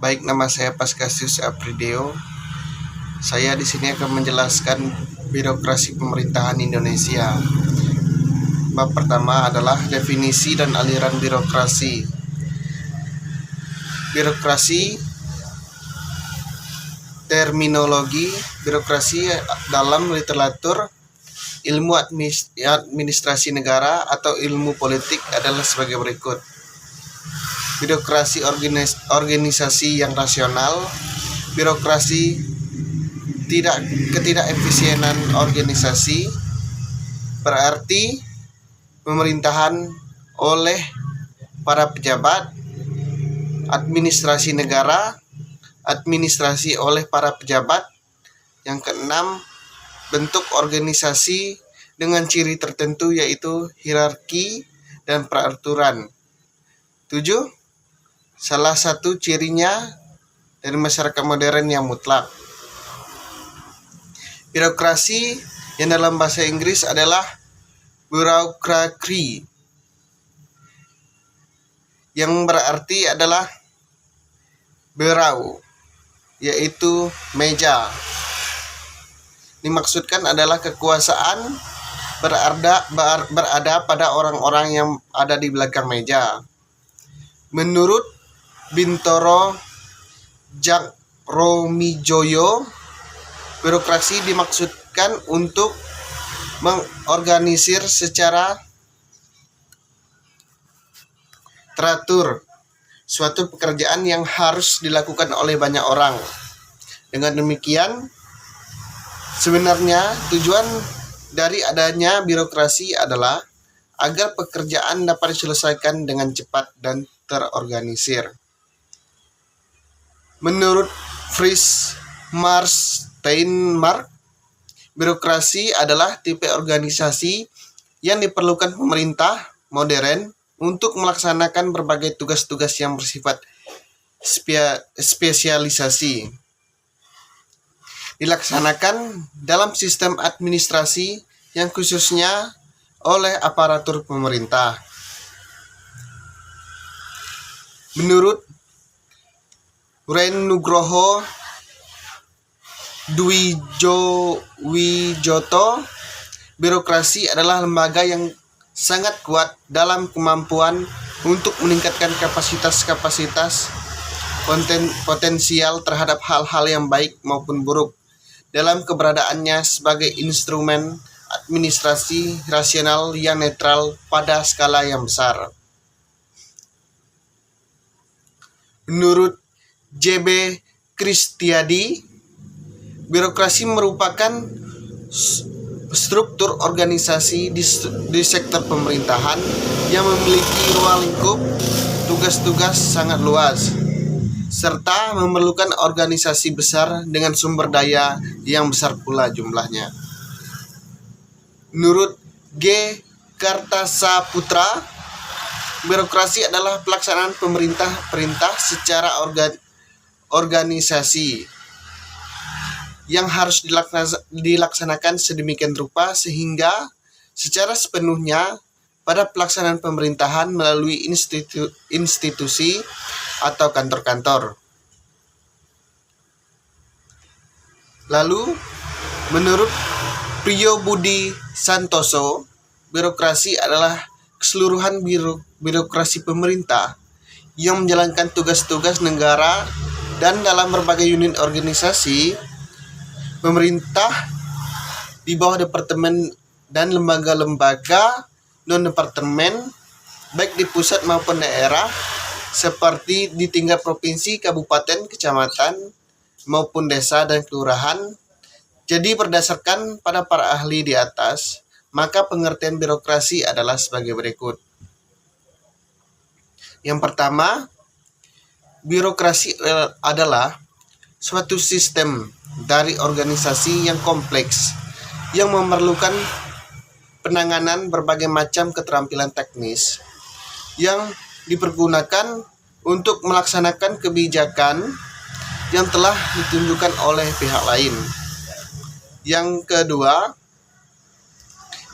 Baik, nama saya Paskasius Aprideo. Saya di sini akan menjelaskan birokrasi pemerintahan Indonesia. Bab pertama adalah definisi dan aliran birokrasi. Birokrasi, terminologi birokrasi dalam literatur ilmu administrasi negara atau ilmu politik adalah sebagai berikut. Birokrasi organisasi yang rasional, birokrasi ketidakefisienan organisasi, berarti pemerintahan oleh para pejabat, administrasi negara, administrasi oleh para pejabat. Yang keenam, bentuk organisasi dengan ciri tertentu yaitu hierarki dan peraturan. 7. Salah satu cirinya dari masyarakat modern yang mutlak. Birokrasi yang dalam bahasa Inggris adalah bureaucracy, yang berarti adalah bureau, yaitu meja. Dimaksudkan adalah kekuasaan berada pada orang-orang yang ada di belakang meja. Menurut Bintoro Djatmoroemijoyo, birokrasi dimaksudkan untuk mengorganisir secara teratur suatu pekerjaan yang harus dilakukan oleh banyak orang. Dengan demikian, sebenarnya tujuan dari adanya birokrasi adalah agar pekerjaan dapat diselesaikan dengan cepat dan terorganisir. Menurut Fritz Mars Steinmark, birokrasi adalah tipe organisasi yang diperlukan pemerintah modern untuk melaksanakan berbagai tugas-tugas yang bersifat spesialisasi. Dilaksanakan dalam sistem administrasi yang khususnya oleh aparatur pemerintah. Menurut Ren Nugroho Dwijowijoto, birokrasi adalah lembaga yang sangat kuat dalam kemampuan untuk meningkatkan kapasitas potensial terhadap hal-hal yang baik maupun buruk dalam keberadaannya sebagai instrumen administrasi rasional yang netral pada skala yang besar. Menurut J.B. Kristiadi, birokrasi merupakan struktur organisasi di sektor pemerintahan yang memiliki ruang lingkup tugas-tugas sangat luas, serta memerlukan organisasi besar dengan sumber daya yang besar pula jumlahnya. Menurut G. Kartasaputra, birokrasi adalah pelaksanaan perintah secara organisasi yang harus dilaksanakan sedemikian rupa sehingga secara sepenuhnya pada pelaksanaan pemerintahan melalui institusi atau kantor-kantor. Lalu, menurut Priyo Budi Santoso, birokrasi adalah keseluruhan birokrasi pemerintah yang menjalankan tugas-tugas negara dan dalam berbagai unit organisasi pemerintah di bawah departemen dan lembaga-lembaga non-departemen baik di pusat maupun daerah seperti di tingkat provinsi, kabupaten, kecamatan maupun desa dan kelurahan. Jadi berdasarkan pada para ahli di atas, maka pengertian birokrasi adalah sebagai berikut. Yang pertama, birokrasi adalah suatu sistem dari organisasi yang kompleks yang memerlukan penanganan berbagai macam keterampilan teknis yang dipergunakan untuk melaksanakan kebijakan yang telah ditunjukkan oleh pihak lain. Yang kedua,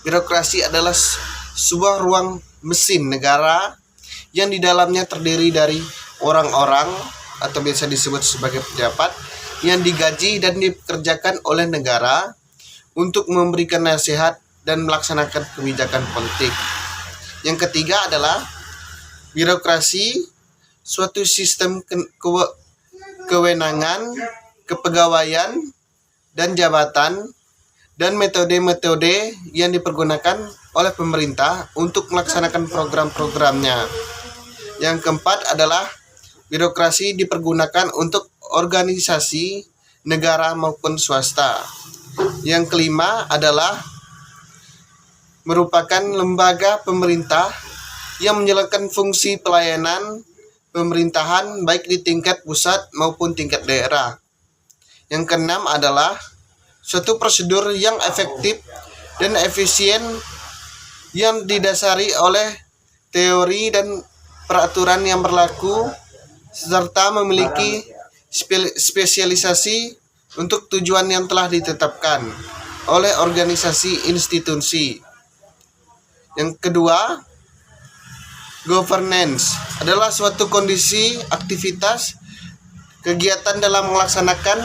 birokrasi adalah sebuah ruang mesin negara yang di dalamnya terdiri dari orang-orang atau biasa disebut sebagai pejabat yang digaji dan dipekerjakan oleh negara untuk memberikan nasihat dan melaksanakan kebijakan politik. Yang ketiga adalah birokrasi, suatu sistem kewenangan, kepegawaian, dan jabatan, dan metode-metode yang dipergunakan oleh pemerintah untuk melaksanakan program-programnya. Yang keempat adalah birokrasi dipergunakan untuk organisasi negara maupun swasta. Yang kelima adalah merupakan lembaga pemerintah yang menjalankan fungsi pelayanan pemerintahan baik di tingkat pusat maupun tingkat daerah. Yang keenam adalah suatu prosedur yang efektif dan efisien yang didasari oleh teori dan peraturan yang berlaku serta memiliki spesialisasi untuk tujuan yang telah ditetapkan oleh organisasi institusi. Yang kedua, governance adalah suatu kondisi, aktivitas, kegiatan dalam melaksanakan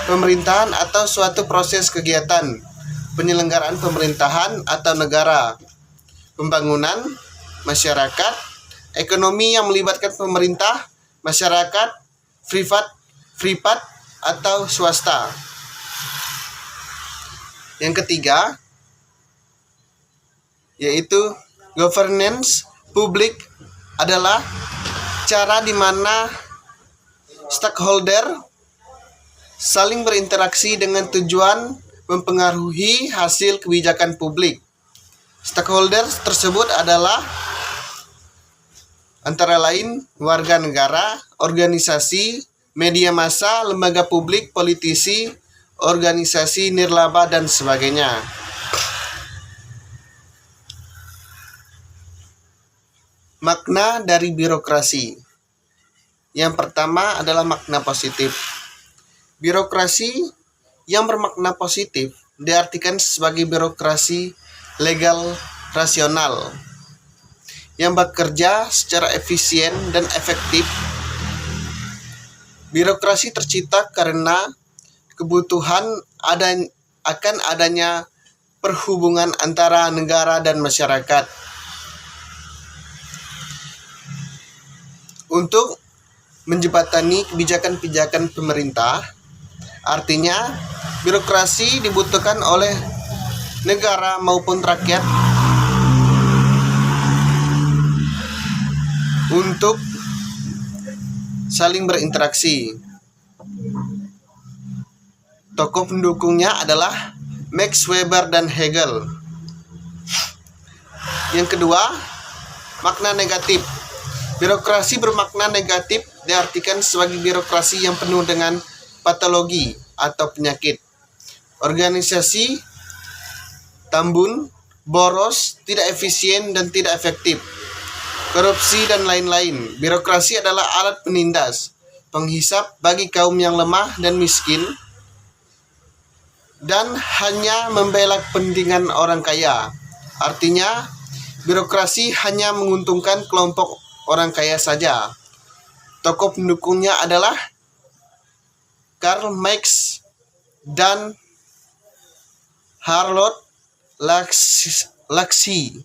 pemerintahan atau suatu proses kegiatan penyelenggaraan pemerintahan atau negara, pembangunan, masyarakat, ekonomi yang melibatkan pemerintah, masyarakat, privat atau swasta. Yang ketiga, yaitu governance publik adalah cara di mana stakeholder saling berinteraksi dengan tujuan mempengaruhi hasil kebijakan publik. Stakeholder tersebut adalah antara lain warga negara, organisasi, media massa, lembaga publik, politisi, organisasi nirlaba, dan sebagainya. Makna dari birokrasi. Yang pertama adalah makna positif. Birokrasi yang bermakna positif diartikan sebagai birokrasi legal rasional yang bekerja secara efisien dan efektif. Birokrasi tercipta karena kebutuhan akan adanya perhubungan antara negara dan masyarakat untuk menjembatani kebijakan-kebijakan pemerintah. Artinya, birokrasi dibutuhkan oleh negara maupun rakyat untuk saling berinteraksi. Tokoh pendukungnya adalah Max Weber dan Hegel. Yang kedua, makna negatif. Birokrasi bermakna negatif diartikan sebagai birokrasi yang penuh dengan patologi atau penyakit. Organisasi tambun, boros, tidak efisien dan tidak efektif. Korupsi dan lain-lain. Birokrasi adalah alat penindas, penghisap bagi kaum yang lemah dan miskin dan hanya membela kepentingan orang kaya. Artinya, birokrasi hanya menguntungkan kelompok orang kaya saja. Tokoh pendukungnya adalah Karl Marx dan Harold Laxi.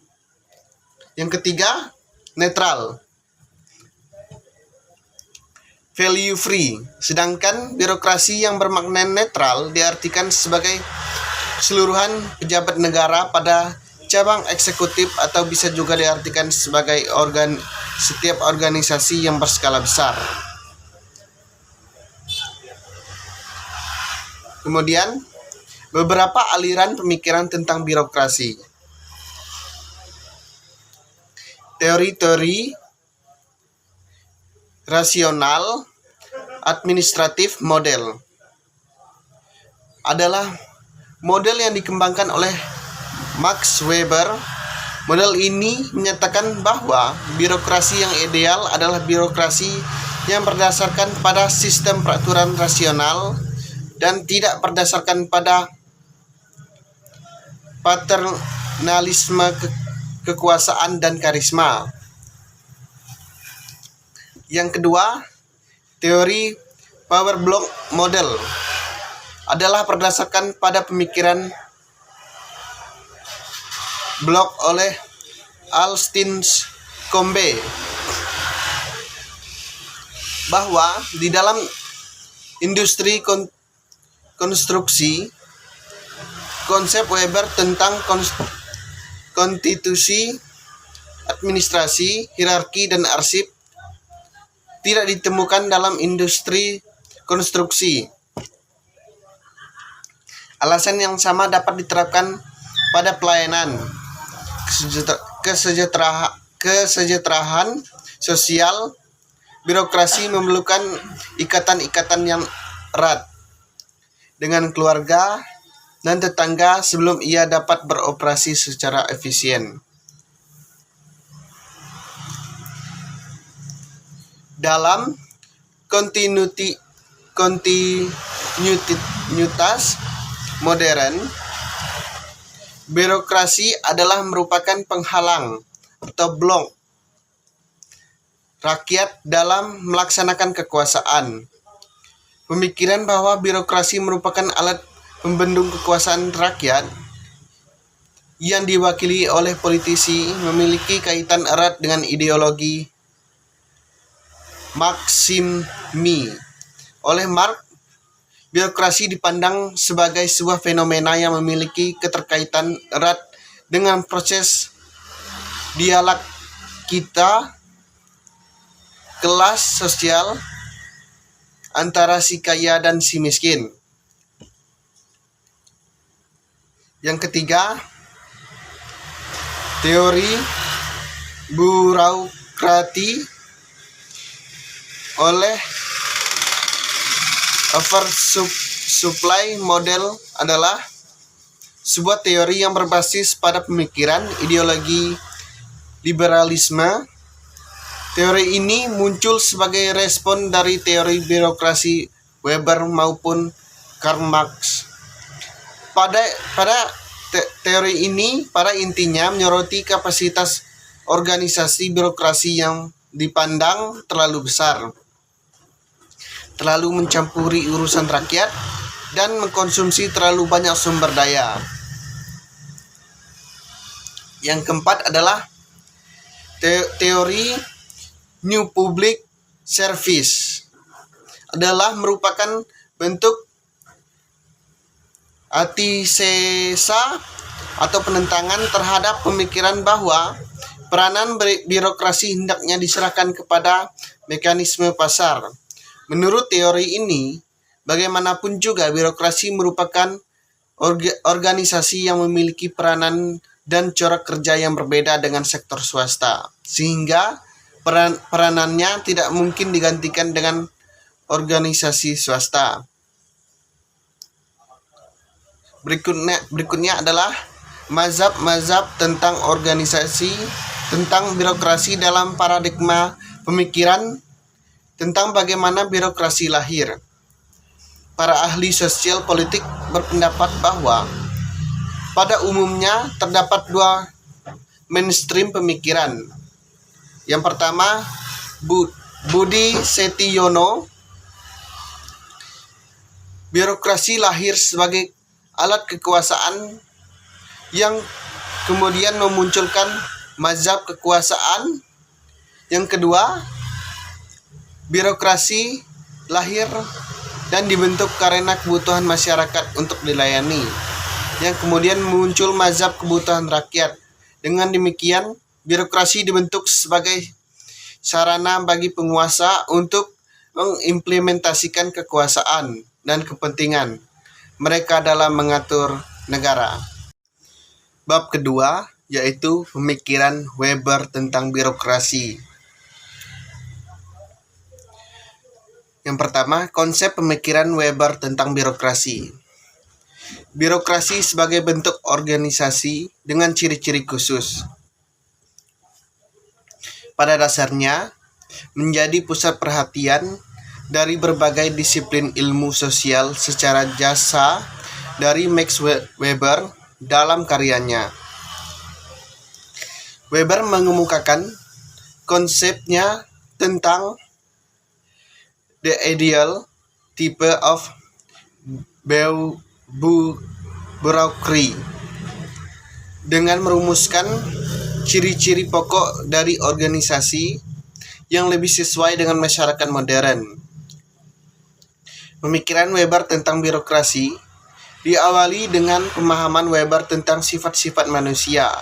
Yang ketiga, netral, value free. Sedangkan birokrasi yang bermakna netral diartikan sebagai keseluruhan pejabat negara pada cabang eksekutif atau bisa juga diartikan sebagai setiap organisasi yang berskala besar. Kemudian, beberapa aliran pemikiran tentang birokrasi. Teori-teori rasional administratif model adalah model yang dikembangkan oleh Max Weber. Model ini menyatakan bahwa birokrasi yang ideal adalah birokrasi yang berdasarkan pada sistem peraturan rasional dan tidak berdasarkan pada paternalisme kekuasaan dan karisma. Yang kedua, Teori Power Block Model adalah berdasarkan pada pemikiran blok oleh Alstin's-Combe bahwa di dalam industri konstruksi, konsep Weber tentang konstitusi, administrasi, hierarki, dan arsip tidak ditemukan dalam industri konstruksi. Alasan yang sama dapat diterapkan pada pelayanan, kesejahteraan sosial. Birokrasi memerlukan ikatan-ikatan yang erat dengan keluarga dan tetangga sebelum ia dapat beroperasi secara efisien. Dalam kontinuitas modern, birokrasi adalah merupakan penghalang atau blok rakyat dalam melaksanakan kekuasaan. Pemikiran bahwa birokrasi merupakan alat pembendung kekuasaan rakyat yang diwakili oleh politisi memiliki kaitan erat dengan ideologi Marxisme. Oleh Marx, birokrasi dipandang sebagai sebuah fenomena yang memiliki keterkaitan erat dengan proses dialektika kelas sosial antara si kaya dan si miskin. Yang ketiga, teori burokrasi oleh oversupply model adalah sebuah teori yang berbasis pada pemikiran ideologi liberalisme. Teori ini muncul sebagai respon dari teori birokrasi Weber maupun Karl Marx. Pada teori ini pada intinya menyoroti kapasitas organisasi birokrasi yang dipandang terlalu besar, terlalu mencampuri urusan rakyat, dan mengkonsumsi terlalu banyak sumber daya. Yang keempat adalah teori New Public Service adalah merupakan bentuk antisesa atau penentangan terhadap pemikiran bahwa peranan birokrasi hendaknya diserahkan kepada mekanisme pasar. Menurut teori ini, bagaimanapun juga birokrasi merupakan organisasi yang memiliki peranan dan corak kerja yang berbeda dengan sektor swasta, sehingga peranannya tidak mungkin digantikan dengan organisasi swasta. Berikutnya adalah mazhab tentang organisasi, tentang birokrasi dalam paradigma pemikiran tentang bagaimana birokrasi lahir. Para ahli sosial politik berpendapat bahwa pada umumnya terdapat dua mainstream pemikiran. Yang pertama, Budi Setiono, birokrasi lahir sebagai alat kekuasaan yang kemudian memunculkan mazhab kekuasaan. Yang kedua, birokrasi lahir dan dibentuk karena kebutuhan masyarakat untuk dilayani, yang kemudian muncul mazhab kebutuhan rakyat. Dengan demikian, birokrasi dibentuk sebagai sarana bagi penguasa untuk mengimplementasikan kekuasaan dan kepentingan mereka dalam mengatur negara. Bab kedua, yaitu pemikiran Weber tentang birokrasi. Yang pertama, konsep pemikiran Weber tentang birokrasi. Birokrasi sebagai bentuk organisasi dengan ciri-ciri khusus. Pada dasarnya, menjadi pusat perhatian dari berbagai disiplin ilmu sosial secara jasa dari Max Weber dalam karyanya. Weber mengemukakan konsepnya tentang the ideal type of bureaucracy dengan merumuskan ciri-ciri pokok dari organisasi yang lebih sesuai dengan masyarakat modern. Pemikiran Weber tentang birokrasi diawali dengan pemahaman Weber tentang sifat-sifat manusia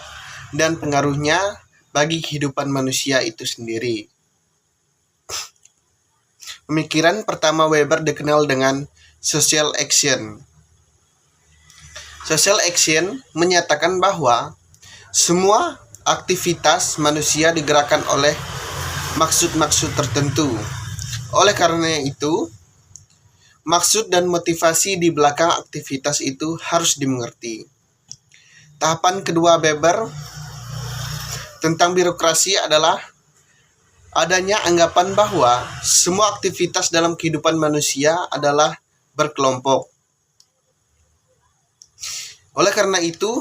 dan pengaruhnya bagi kehidupan manusia itu sendiri. Pemikiran pertama Weber dikenal dengan social action. Social action menyatakan bahwa semua aktivitas manusia digerakkan oleh maksud-maksud tertentu. Oleh karena itu, maksud dan motivasi di belakang aktivitas itu harus dimengerti. Tahapan kedua Weber tentang birokrasi adalah adanya anggapan bahwa semua aktivitas dalam kehidupan manusia adalah berkelompok. Oleh karena itu,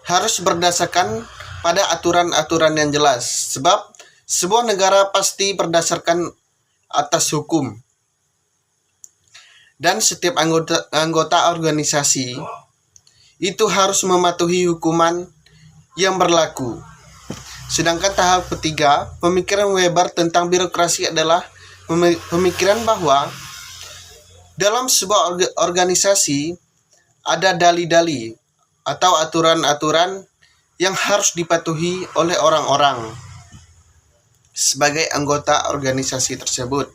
harus berdasarkan pada aturan-aturan yang jelas, sebab sebuah negara pasti berdasarkan atas hukum. Dan setiap anggota organisasi itu harus mematuhi hukuman yang berlaku. Sedangkan tahap ketiga, pemikiran Weber tentang birokrasi adalah pemikiran bahwa dalam sebuah organisasi ada dali-dali atau aturan-aturan yang harus dipatuhi oleh orang-orang sebagai anggota organisasi tersebut.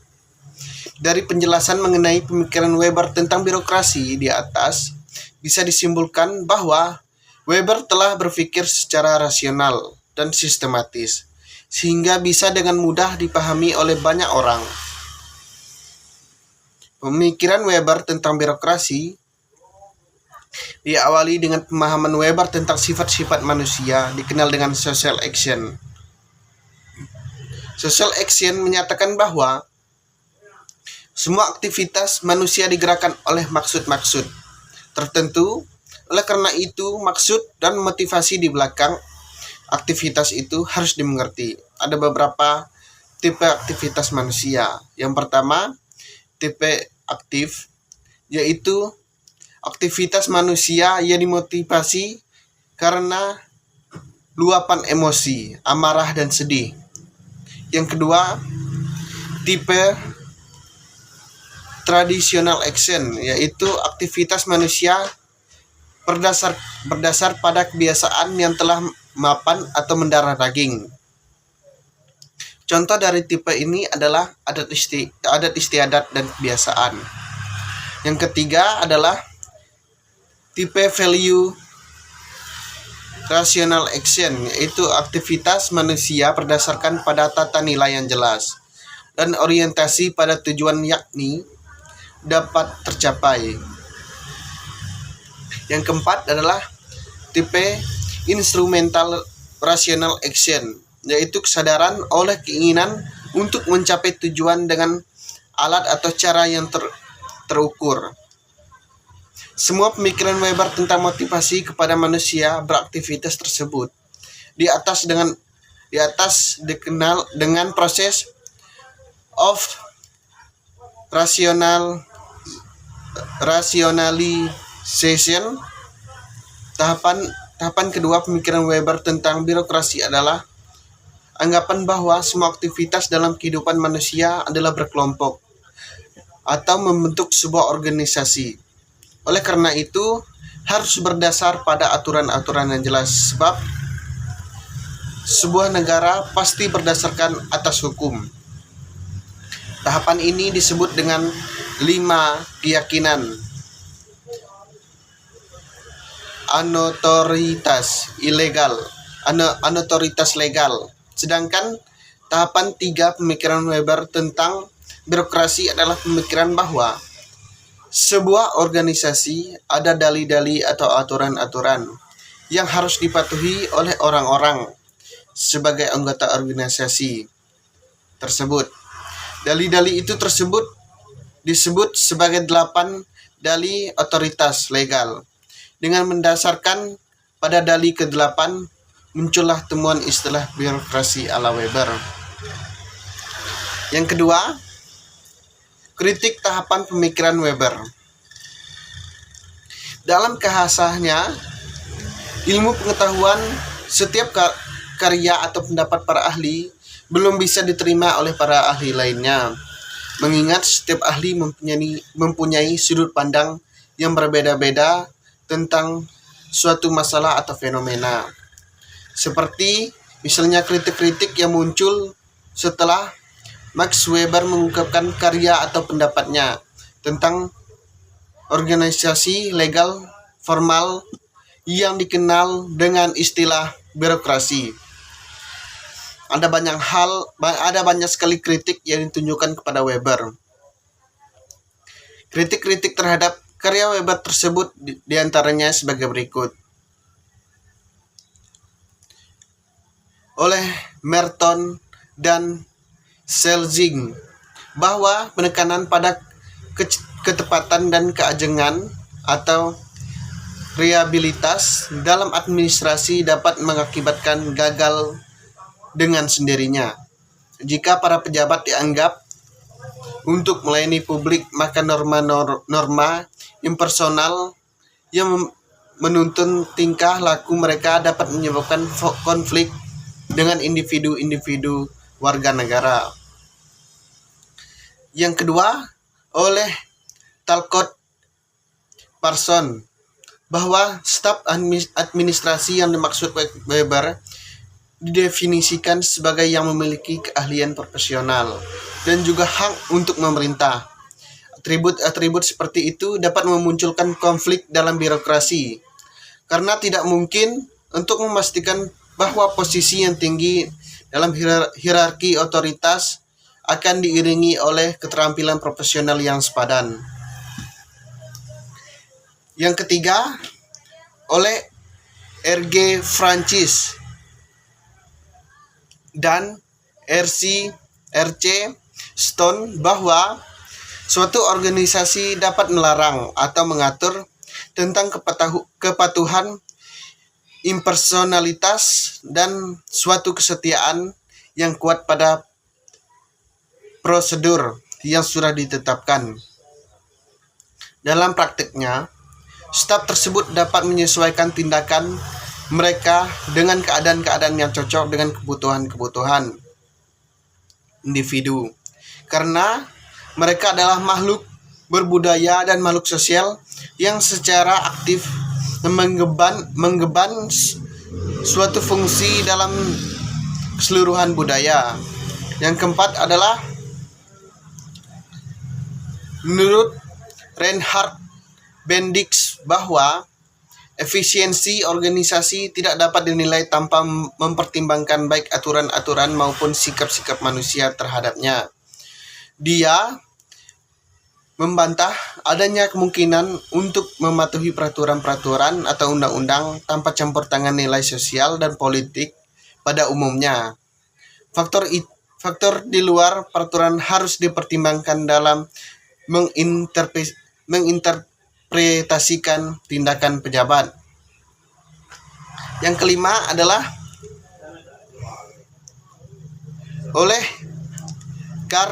Dari penjelasan mengenai pemikiran Weber tentang birokrasi di atas, bisa disimpulkan bahwa Weber telah berpikir secara rasional dan sistematis, sehingga bisa dengan mudah dipahami oleh banyak orang. Pemikiran Weber tentang birokrasi diawali dengan pemahaman Weber tentang sifat-sifat manusia, dikenal dengan social action. Social action menyatakan bahwa semua aktivitas manusia digerakkan oleh maksud-maksud tertentu. Oleh karena itu, maksud dan motivasi di belakang aktivitas itu harus dimengerti. Ada beberapa tipe aktivitas manusia. Yang pertama, tipe aktif, yaitu aktivitas manusia yang dimotivasi karena luapan emosi, amarah dan sedih. Yang kedua, tipe traditional action, yaitu aktivitas manusia berdasar pada kebiasaan yang telah mapan atau mendarah daging. Contoh dari tipe ini adalah adat istiadat dan kebiasaan. Yang ketiga adalah tipe value rational action, yaitu aktivitas manusia berdasarkan pada tata nilai yang jelas dan orientasi pada tujuan yakni dapat tercapai. Yang keempat adalah tipe instrumental rational action, yaitu kesadaran oleh keinginan untuk mencapai tujuan dengan alat atau cara yang terukur. Semua pemikiran Weber tentang motivasi kepada manusia beraktivitas tersebut di atas dikenal dengan proses of rationalization. Tahapan kedua pemikiran Weber tentang birokrasi adalah anggapan bahwa semua aktivitas dalam kehidupan manusia adalah berkelompok atau membentuk sebuah organisasi. Oleh karena itu, harus berdasar pada aturan-aturan yang jelas, sebab sebuah negara pasti berdasarkan atas hukum. Tahapan ini disebut dengan 5 keyakinan anotoritas legal. Sedangkan tahapan 3 pemikiran Weber tentang birokrasi adalah pemikiran bahwa sebuah organisasi ada dali-dali atau aturan-aturan yang harus dipatuhi oleh orang-orang sebagai anggota organisasi tersebut. Dali-dali itu disebut sebagai 8 dali otoritas legal. Dengan mendasarkan pada dali ke-8, muncullah temuan istilah birokrasi ala Weber. Yang kedua, Kritik tahapan pemikiran Weber. Dalam bahasanya, ilmu pengetahuan setiap karya atau pendapat para ahli belum bisa diterima oleh para ahli lainnya, mengingat setiap ahli mempunyai sudut pandang yang berbeda-beda tentang suatu masalah atau fenomena. Seperti misalnya kritik-kritik yang muncul setelah Max Weber mengungkapkan karya atau pendapatnya tentang organisasi legal formal yang dikenal dengan istilah birokrasi. Ada banyak sekali kritik yang ditunjukkan kepada Weber. Kritik-kritik terhadap karya Weber tersebut diantaranya sebagai berikut. Oleh Merton dan Selzing, bahwa penekanan pada ketepatan dan keajengan atau reliabilitas dalam administrasi dapat mengakibatkan gagal dengan sendirinya. Jika para pejabat dianggap untuk melayani publik, maka norma-norma impersonal yang menuntun tingkah laku mereka dapat menyebabkan konflik dengan individu-individu warga negara. Yang kedua, oleh Talcott Parson, bahwa staf administrasi yang dimaksud Weber didefinisikan sebagai yang memiliki keahlian profesional dan juga hak untuk memerintah. Atribut-atribut seperti itu dapat memunculkan konflik dalam birokrasi, karena tidak mungkin untuk memastikan bahwa posisi yang tinggi dalam hierarki otoritas akan diiringi oleh keterampilan profesional yang sepadan. Yang ketiga, oleh R.G. Francis dan R.C. Stone, bahwa suatu organisasi dapat melarang atau mengatur tentang kepatuhan impersonalitas dan suatu kesetiaan yang kuat pada prosedur yang sudah ditetapkan. Dalam praktiknya, staf tersebut dapat menyesuaikan tindakan mereka dengan keadaan-keadaan yang cocok dengan kebutuhan-kebutuhan individu. Karena mereka adalah makhluk berbudaya dan makhluk sosial yang secara aktif menggemban suatu fungsi dalam keseluruhan budaya. Yang keempat adalah menurut Reinhard Bendix, bahwa efisiensi organisasi tidak dapat dinilai tanpa mempertimbangkan baik aturan-aturan maupun sikap-sikap manusia terhadapnya. Dia membantah adanya kemungkinan untuk mematuhi peraturan-peraturan atau undang-undang tanpa campur tangan nilai sosial dan politik pada umumnya. Faktor di luar peraturan harus dipertimbangkan dalam menginterpretasikan tindakan pejabat. Yang kelima adalah oleh Carl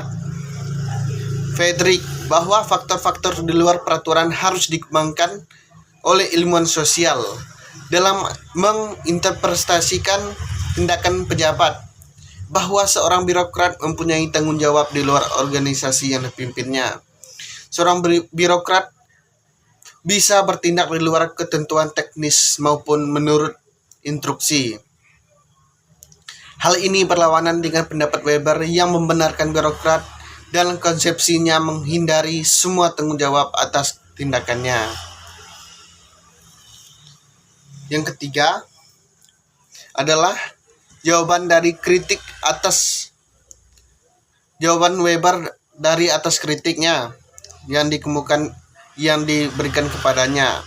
Friedrich, bahwa faktor-faktor di luar peraturan harus dikembangkan oleh ilmuwan sosial dalam menginterpretasikan tindakan pejabat, bahwa seorang birokrat mempunyai tanggung jawab di luar organisasi yang dipimpinnya. Seorang birokrat bisa bertindak di luar ketentuan teknis maupun menurut instruksi. Hal ini berlawanan dengan pendapat Weber yang membenarkan birokrat dalam konsepsinya menghindari semua tanggung jawab atas tindakannya. Yang ketiga adalah jawaban Weber dari atas kritiknya yang diberikan kepadanya.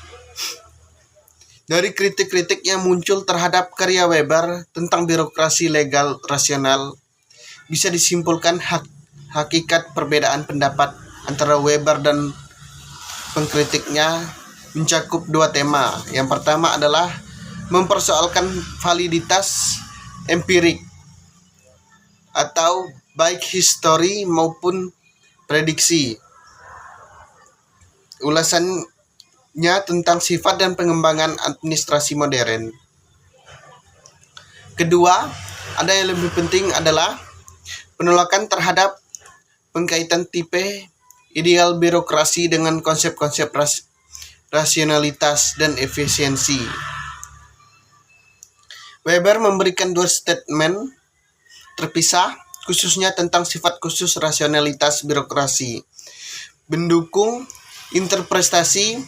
Dari kritik-kritik yang muncul terhadap karya Weber tentang birokrasi legal rasional, bisa disimpulkan hakikat perbedaan pendapat antara Weber dan pengkritiknya mencakup dua tema. Yang pertama adalah mempersoalkan validitas empirik atau baik histori maupun prediksi. ulasannya tentang sifat dan pengembangan administrasi modern. Kedua, ada yang lebih penting adalah penolakan terhadap pengkaitan tipe ideal birokrasi dengan konsep-konsep rasionalitas dan efisiensi. Weber memberikan dua statement terpisah khususnya tentang sifat khusus rasionalitas birokrasi. Mendukung interpretasi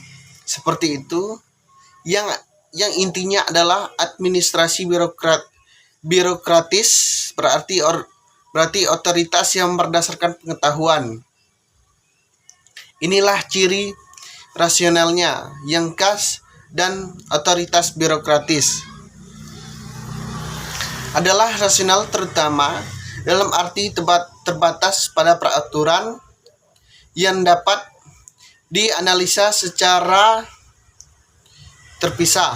seperti itu yang intinya adalah administrasi birokratis berarti otoritas yang berdasarkan pengetahuan. Inilah ciri rasionalnya yang khas, dan otoritas birokratis adalah rasional terutama dalam arti terbatas pada peraturan yang dapat dianalisa secara terpisah.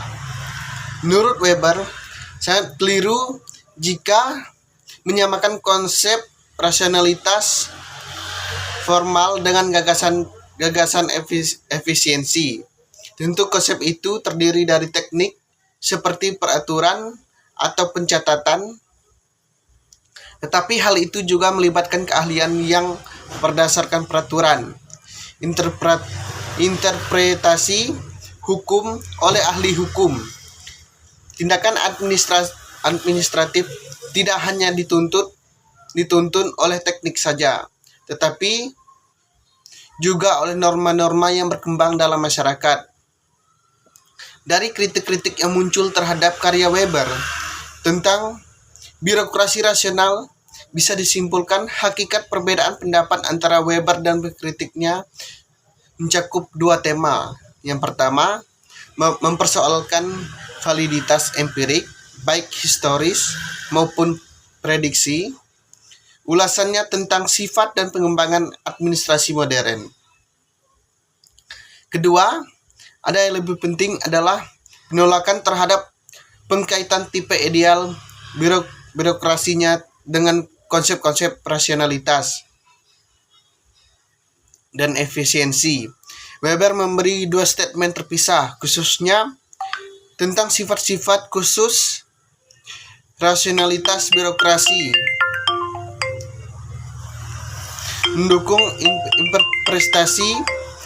Menurut Weber, sangat keliru jika menyamakan konsep rasionalitas formal dengan gagasan efisiensi. Tentu konsep itu terdiri dari teknik seperti peraturan atau pencatatan, tetapi hal itu juga melibatkan keahlian yang berdasarkan peraturan, interpretasi hukum oleh ahli hukum. Tindakan administratif tidak hanya dituntun oleh teknik saja, tetapi juga oleh norma-norma yang berkembang dalam masyarakat. Dari kritik-kritik yang muncul terhadap karya Weber tentang birokrasi rasional, bisa disimpulkan hakikat perbedaan pendapat antara Weber dan kritiknya mencakup dua tema. Yang pertama, mempersoalkan validitas empirik, baik historis maupun prediksi. Ulasannya tentang sifat dan pengembangan administrasi modern. Kedua, ada yang lebih penting adalah penolakan terhadap pengkaitan tipe ideal birokrasinya dengan konsep-konsep rasionalitas dan efisiensi. Weber memberi dua statement terpisah, khususnya tentang sifat-sifat khusus rasionalitas birokrasi. Mendukung interpretasi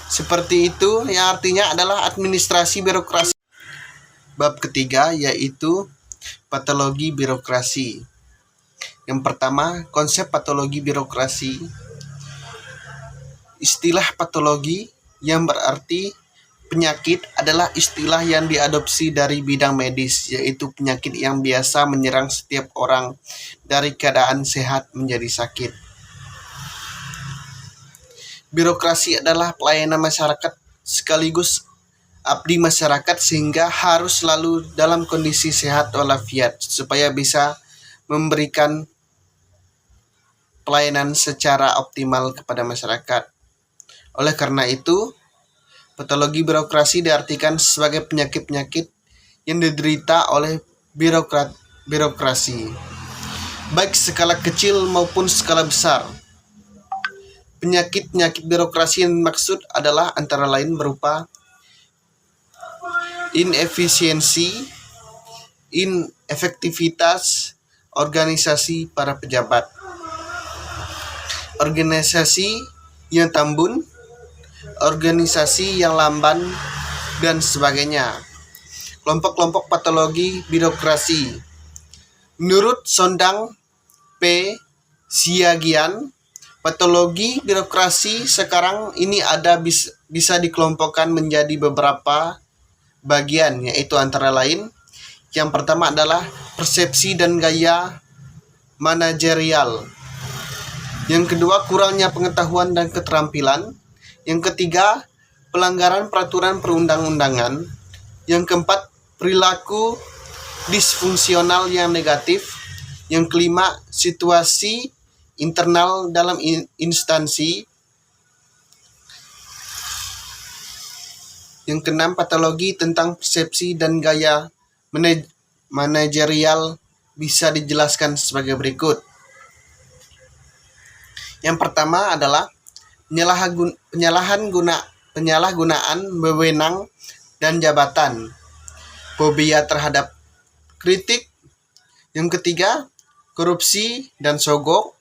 seperti itu yang artinya adalah administrasi birokrasi. Bab ketiga yaitu patologi birokrasi. Yang pertama, konsep patologi birokrasi. Istilah patologi yang berarti penyakit adalah istilah yang diadopsi dari bidang medis, yaitu penyakit yang biasa menyerang setiap orang dari keadaan sehat menjadi sakit. Birokrasi adalah pelayanan masyarakat sekaligus abdi masyarakat, sehingga harus selalu dalam kondisi sehat walafiat supaya bisa memberikan pelayanan secara optimal kepada masyarakat. Oleh karena itu, patologi birokrasi diartikan sebagai penyakit-penyakit yang diderita oleh birokrasi, baik skala kecil maupun skala besar. Penyakit-penyakit birokrasi yang dimaksud adalah antara lain berupa inefisiensi, inefektivitas organisasi para pejabat, organisasi yang tambun, organisasi yang lamban, dan sebagainya. Kelompok-kelompok patologi birokrasi. Menurut Sondang P. Siagian, patologi birokrasi sekarang ini bisa dikelompokkan menjadi beberapa bagian, yaitu antara lain, yang pertama adalah persepsi dan gaya manajerial. Yang kedua, kurangnya pengetahuan dan keterampilan. Yang ketiga, pelanggaran peraturan perundang-undangan. Yang keempat, perilaku disfungsional yang negatif. Yang kelima, situasi internal dalam instansi. Yang keenam, patologi tentang persepsi dan gaya manajerial bisa dijelaskan sebagai berikut. Yang pertama adalah penyalahgunaan wewenang dan jabatan. Fobia terhadap kritik. Yang ketiga, korupsi dan sogok.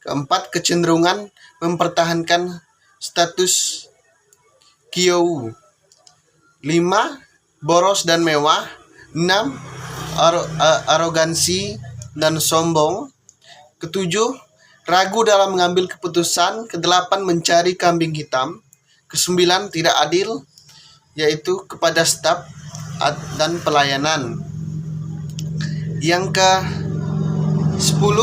Keempat, kecenderungan mempertahankan status quo. 5, boros dan mewah. 6, arogansi dan sombong. Ketujuh, ragu dalam mengambil keputusan. Kedelapan, mencari kambing hitam. Kesembilan, tidak adil, yaitu kepada staf dan pelayanan. Yang ke-10,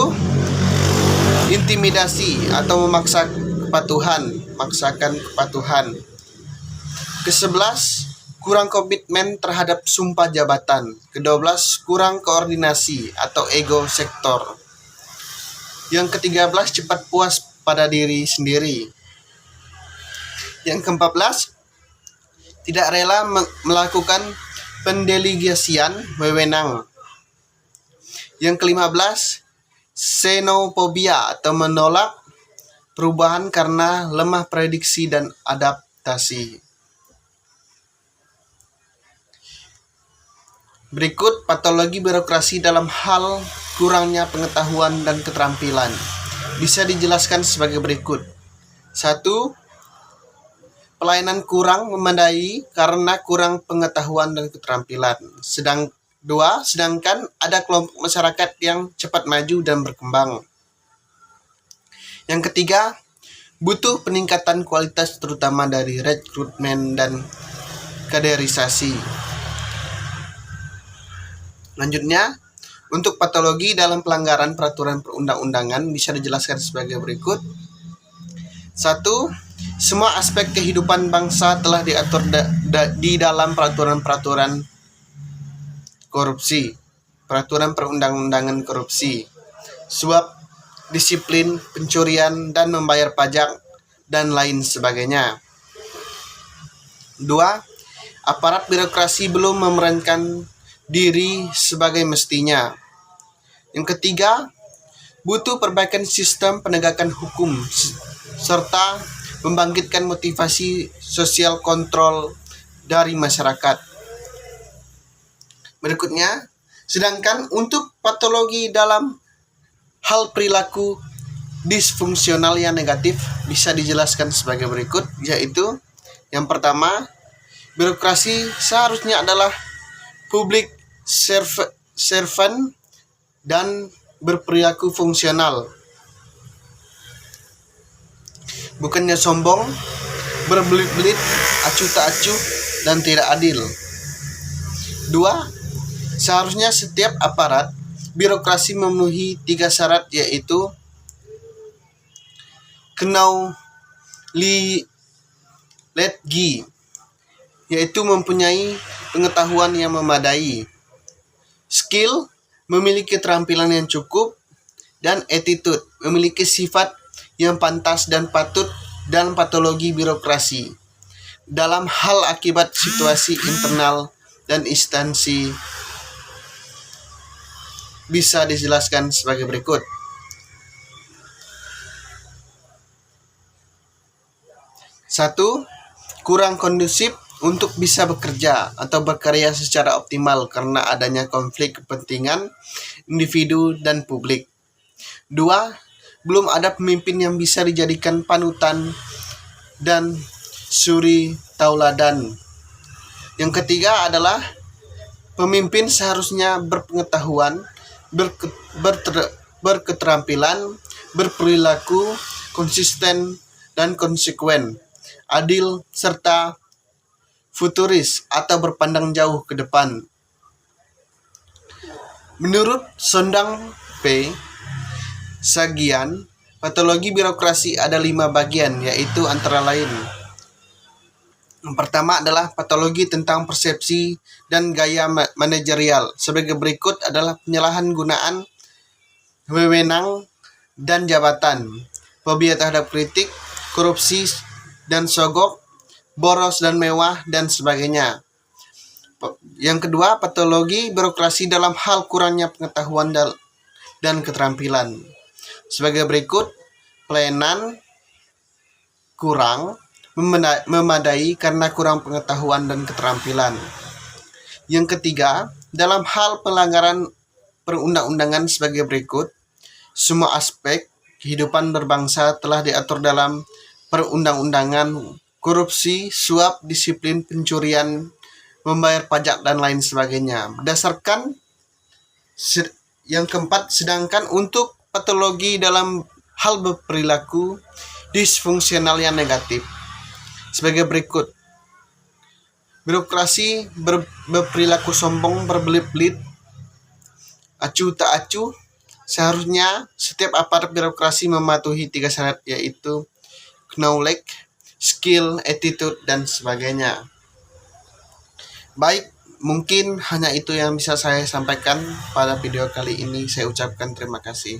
intimidasi atau memaksakan kepatuhan. Ke-11, kurang komitmen terhadap sumpah jabatan. Ke-12, kurang koordinasi atau ego sektor. Yang ke-13, cepat puas pada diri sendiri. Yang ke-14, tidak rela melakukan pendelegasian wewenang. Yang ke-15, xenofobia atau menolak perubahan karena lemah prediksi dan adaptasi. Berikut patologi birokrasi dalam hal kurangnya pengetahuan dan keterampilan. Bisa dijelaskan sebagai berikut. 1. Pelayanan kurang memadai karena kurang pengetahuan dan keterampilan. 2. Sedangkan ada kelompok masyarakat yang cepat maju dan berkembang. Yang ketiga, butuh peningkatan kualitas terutama dari rekrutmen dan kaderisasi. Lanjutnya, untuk patologi dalam pelanggaran peraturan perundang-undangan bisa dijelaskan sebagai berikut. 1. Semua aspek kehidupan bangsa telah diatur di dalam peraturan-peraturan korupsi, peraturan perundang-undangan korupsi, suap, disiplin, pencurian, dan membayar pajak, dan lain sebagainya. 2. Aparat birokrasi belum memerankan diri sebagai mestinya. Yang ketiga, butuh perbaikan sistem penegakan hukum serta membangkitkan motivasi sosial kontrol dari masyarakat. Berikutnya, sedangkan untuk patologi dalam hal perilaku disfungsional yang negatif bisa dijelaskan sebagai berikut, yaitu yang pertama, birokrasi seharusnya adalah public servant dan berperilaku fungsional, bukannya sombong, berbelit-belit, acuh tak acuh, dan tidak adil. 2. Seharusnya setiap aparat birokrasi memenuhi 3 syarat, yaitu knowledge, yaitu mempunyai pengetahuan yang memadai, skill, memiliki keterampilan yang cukup, dan attitude, memiliki sifat yang pantas dan patut dalam patologi birokrasi dalam hal akibat situasi internal dan instansi. Bisa dijelaskan sebagai berikut. 1. Kurang kondusif untuk bisa bekerja atau berkarya secara optimal karena adanya konflik kepentingan individu dan publik. 2. Belum ada pemimpin yang bisa dijadikan panutan dan suri tauladan. Yang ketiga adalah pemimpin seharusnya berpengetahuan, berketerampilan, berperilaku konsisten dan konsekuen, adil, serta futuris atau berpandang jauh ke depan. Menurut Sondang P. Sagian, patologi birokrasi ada 5 bagian, yaitu antara lain. Yang pertama adalah patologi tentang persepsi dan gaya manajerial. Sebagai berikut adalah penyalahan gunaan wewenang dan jabatan, fobia terhadap kritik, korupsi dan sogok, boros dan mewah, dan sebagainya. Yang kedua, patologi birokrasi dalam hal kurangnya pengetahuan dan keterampilan. Sebagai berikut, pelayanan kurang, memadai karena kurang pengetahuan dan keterampilan. Yang ketiga, dalam hal pelanggaran perundang-undangan sebagai berikut. Semua aspek kehidupan berbangsa telah diatur dalam perundang-undangan: korupsi, suap, disiplin, pencurian, membayar pajak, dan lain sebagainya. Berdasarkan yang keempat, sedangkan untuk patologi dalam hal berperilaku disfungsional yang negatif sebagai berikut: birokrasi berperilaku sombong, berbelit-belit, acuh tak acuh. Seharusnya setiap aparat birokrasi mematuhi 3 syarat, yaitu knowledge, skill, attitude, dan sebagainya. Baik, mungkin hanya itu yang bisa saya sampaikan pada video kali ini. Saya ucapkan terima kasih.